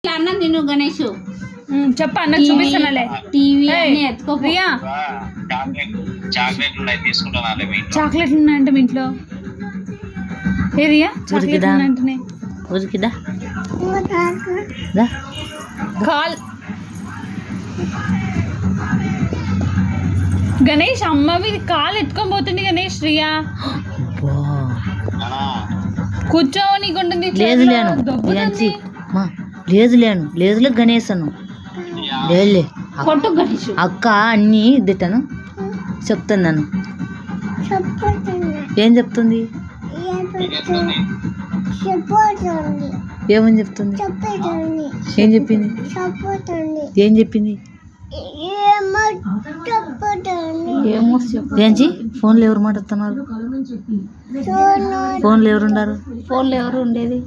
అన్న నేను గణేష్ చెప్ప అన్న చూపిస్తానులే. టీవీ అన్ని ఎత్తుకో ప్రియా చాక్లెట్లు ఉన్నాయంటే మీ ఇంట్లో ఏ రియా చాక్లెట్ ఉన్నాయంటే ఉరికిదా కాల్ గణేష్ అమ్మవి కాలు ఎత్తుకొని పోతుంది గణేష్. రియా కూర్చోనికుంటుంది. లేదు లేను లేదు లేను లేదులే గణేష్ అను లేదులే అక్క అన్నీ దిట్టాను చెప్తుంది నన్ను. ఏం చెప్తుంది ఏమని చెప్తుంది ఏం చెప్పింది ఏం చెప్పింది ఏంచి ఫోన్లో ఎవరు మాట్లాడుతున్నారు ఫోన్లో ఎవరు ఉండారు ఫోన్లో ఎవరు ఉండేది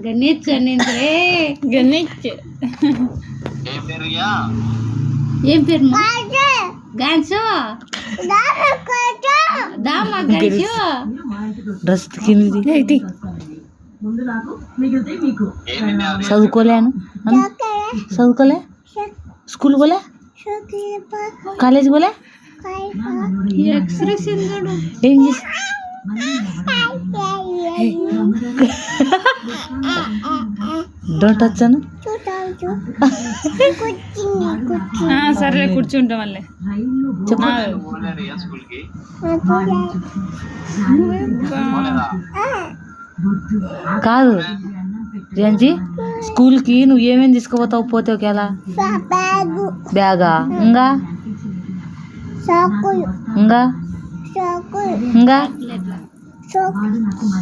గణేష్ అనిందే గణేష్ ఏం పేరు గాన్సు దామా గాన్సు డ్రెస్ కింది చదువుకోలేను చదువుకోలే స్కూల్ పోలే కాలేజ్ పోలే ఎక్స్ప్రెస్ ఏం చేసి డోంట్ వచ్చాను సరేలే కూర్చుంటాం మళ్ళీ చెప్పు కాదు రేంజీ స్కూల్కి నువ్వు ఏమేమి తీసుకుపోతావు పోతే ఒకేలా బ్యాగా ఇంకా ఇంకా ఇంకా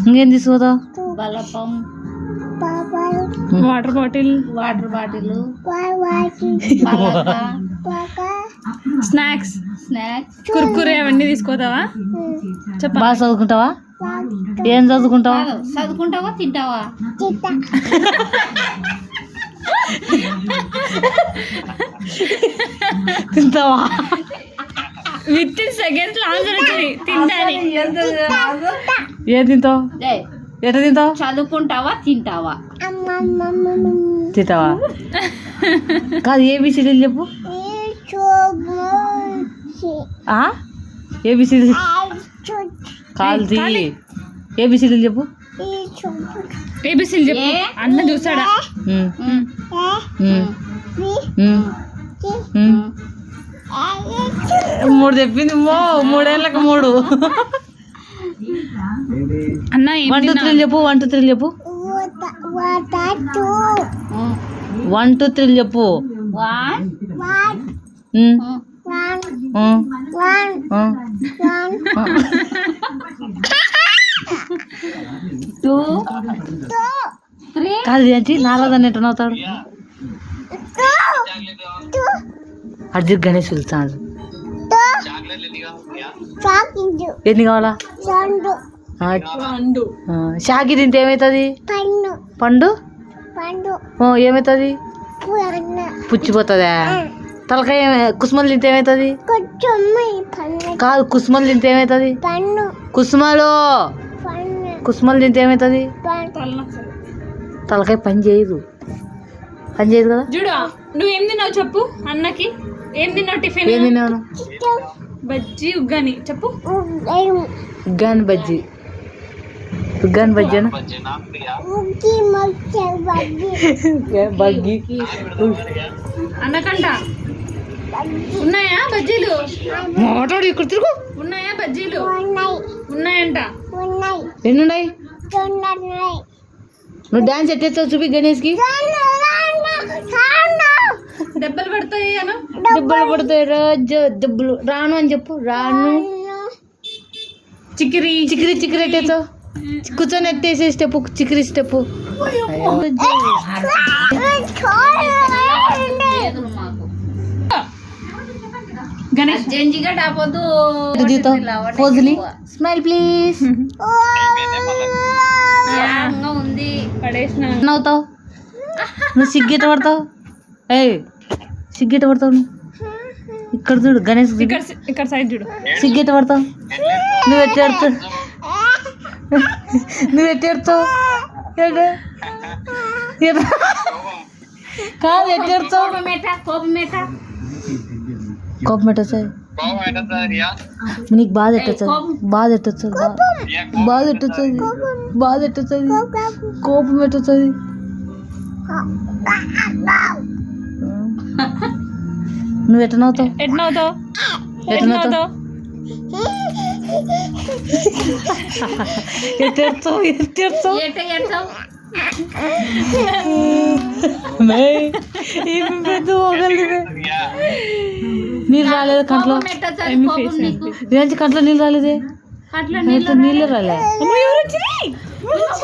ఇంకేం తీసుకుపోతావు బలపం వాటర్ బాటిల్ స్నాక్స్ కుర్కురే అవన్నీ తీసుకోతావా చెప్ప బాగా చదువుకుంటావా ఏం చదువుకుంటావా చదువుకుంటావా తింటావా తింటావా విత్ ఇన్ సెకండ్స్ లో ఆన్సర్ వచ్చింది తింటాని ఏం తింటావు ఎట్లా తింటావు చదువుకుంటావా తింటావా తింటావా కాదు ఏబిసిడీలు చెప్పు ఏబిసిడీ కాదు ఏబిసిడీలు చెప్పు ఏబిసిలు చెప్పు అన్న చూసాడా మూడు చెప్పింది మూడేళ్ళకి మూడు అన్న 1 2 3 చెప్పు 1 2 3 చెప్పు 1 2 3 చెప్పు 2 3 కాదు ఏంటి నారాదని ఎట్లా అవుతాడు అర్జున్ గణేష్ పిలుస్తాడు ఎన్ని కావాలా షాకి తింటే ఏమవుతుంది పండు ఏమవుతుంది పుచ్చిపోతుందా తలకాయ కుసుమలు తింటే ఏమవుతుంది కాదు కుసుమలు తింటే ఏమవుతుంది కుసుమలు తింటే ఏమవుతుంది తలకాయ పని చేయదు కదా చూడు నువ్వేం తిన్నావు చెప్పు అన్నకి ఏం తిన్నావు టిఫిన్ ఏం తిన్నాను బజ్జీ ఉగ్గాని చెప్పు ఉగ్గాని బజ్జీ అన్న బగ్గి అన్నకంట ఉన్నాయా బజ్జీలు మాట్లాడు ఇక్కడ తిరుగు ఉన్నాయా బజ్జీలు ఉన్నాయంట ఎన్నున్నాయి నువ్వు డాన్స్ ఎట్టేస్తావు చూపి గణేష్కి దెబ్బలు పడతాయి అను దెబ్బలు పడతాయి రోజు దెబ్బలు రాను అని చెప్పు రాను చికిరి ఎట్టేస్తావు కూర్చొని ఎట్టేసే స్టెప్ చికిరి స్టెప్ గణేష్ జంజిగా డాపోదు పోజులి స్మైల్ ప్లీజ్ ఉంది పడేసిన అవుతావు నువ్వు సిగ్గెట్ట పడతావు ఏ సిగ్గెట పడతావు నువ్వు? ఇక్కడ చూడు గణేష్ చూడు. ఇక్కడ సైడ్ చూడు. సిగ్గెట పడతావు నువ్వు ఎట్టేడుతావు నువ్వు ఎట్టేడుతావు కాదు ఎట్టేడుతావు కోపం ఎట్టొచ్చాయి నీకు బాధ ఎట్టొచ్చది బాధ ఎట్టొచ్చది బాధ ఎట్టొచ్చది బాధ ఎట్టొచ్చది కోపం ఎట్టొచ్చది నువ్వు ఎట్ట నవ్వుతావు ఎట్ నవ్వుతావు ఎట్ట నవ్వుతావు ఎట్టేడుతావు ఎట్టేడుతావు పెద్ద నీళ్ళు రాలేదు కంట్లో కంట్లో నీళ్ళు రాలేదే నీళ్ళు రాలే